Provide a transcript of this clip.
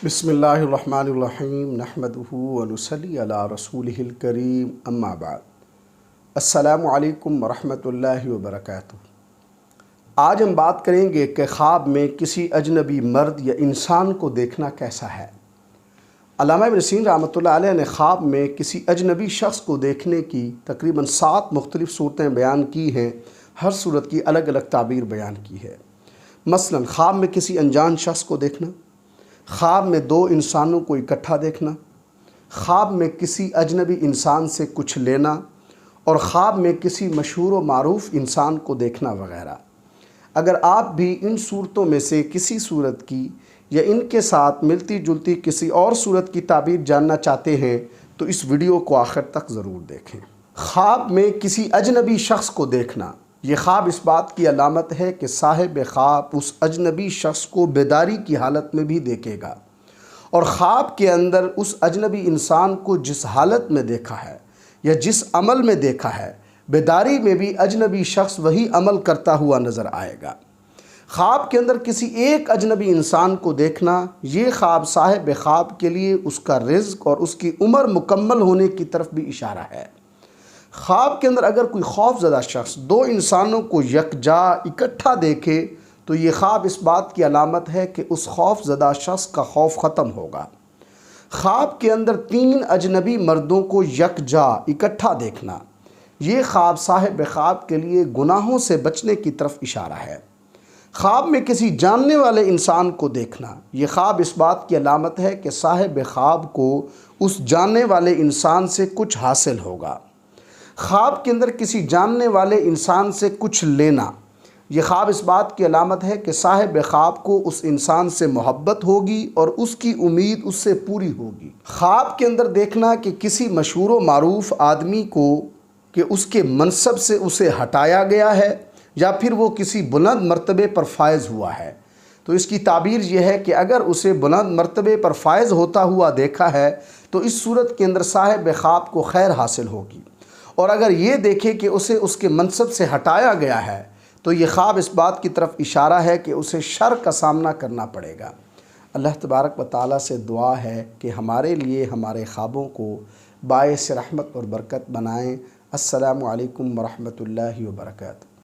بسم اللہ الرحمن الرحیم نحمدہ ونصلی علی رسولہ الکریم اما بعد السلام علیکم ورحمۃ اللہ وبرکاتہ۔ آج ہم بات کریں گے کہ خواب میں کسی اجنبی مرد یا انسان کو دیکھنا کیسا ہے۔ علامہ ابن سینا رحمۃ اللہ علیہ نے خواب میں کسی اجنبی شخص کو دیکھنے کی تقریباً 7 مختلف صورتیں بیان کی ہیں۔ ہر صورت کی الگ الگ تعبیر بیان کی ہے۔ مثلاً خواب میں کسی انجان شخص کو دیکھنا، خواب میں 2 انسانوں کو اکٹھا دیکھنا، خواب میں کسی اجنبی انسان سے کچھ لینا، اور خواب میں کسی مشہور و معروف انسان کو دیکھنا وغیرہ۔ اگر آپ بھی ان صورتوں میں سے کسی صورت کی یا ان کے ساتھ ملتی جلتی کسی اور صورت کی تعبیر جاننا چاہتے ہیں تو اس ویڈیو کو آخر تک ضرور دیکھیں۔ خواب میں کسی اجنبی شخص کو دیکھنا، یہ خواب اس بات کی علامت ہے کہ صاحب خواب اس اجنبی شخص کو بیداری کی حالت میں بھی دیکھے گا، اور خواب کے اندر اس اجنبی انسان کو جس حالت میں دیکھا ہے یا جس عمل میں دیکھا ہے، بیداری میں بھی اجنبی شخص وہی عمل کرتا ہوا نظر آئے گا۔ خواب کے اندر کسی ایک اجنبی انسان کو دیکھنا، یہ خواب صاحب خواب کے لیے اس کا رزق اور اس کی عمر مکمل ہونے کی طرف بھی اشارہ ہے۔ خواب کے اندر اگر کوئی خوف زدہ شخص 2 انسانوں کو یکجا اکٹھا دیکھے تو یہ خواب اس بات کی علامت ہے کہ اس خوف زدہ شخص کا خوف ختم ہوگا۔ خواب کے اندر 3 اجنبی مردوں کو یکجا اکٹھا دیکھنا، یہ خواب صاحب خواب کے لیے گناہوں سے بچنے کی طرف اشارہ ہے۔ خواب میں کسی جاننے والے انسان کو دیکھنا، یہ خواب اس بات کی علامت ہے کہ صاحب خواب کو اس جاننے والے انسان سے کچھ حاصل ہوگا۔ خواب کے اندر کسی جاننے والے انسان سے کچھ لینا، یہ خواب اس بات کی علامت ہے کہ صاحب خواب کو اس انسان سے محبت ہوگی اور اس کی امید اس سے پوری ہوگی۔ خواب کے اندر دیکھنا کہ کسی مشہور و معروف آدمی کو کہ اس کے منصب سے اسے ہٹایا گیا ہے یا پھر وہ کسی بلند مرتبے پر فائز ہوا ہے، تو اس کی تعبیر یہ ہے کہ اگر اسے بلند مرتبے پر فائز ہوتا ہوا دیکھا ہے تو اس صورت کے اندر صاحب خواب کو خیر حاصل ہوگی، اور اگر یہ دیکھے کہ اسے اس کے منصب سے ہٹایا گیا ہے تو یہ خواب اس بات کی طرف اشارہ ہے کہ اسے شر کا سامنا کرنا پڑے گا۔ اللہ تبارک و تعالیٰ سے دعا ہے کہ ہمارے لیے ہمارے خوابوں کو باعث رحمت اور برکت بنائیں۔ السلام علیکم ورحمۃ اللہ وبرکاتہ۔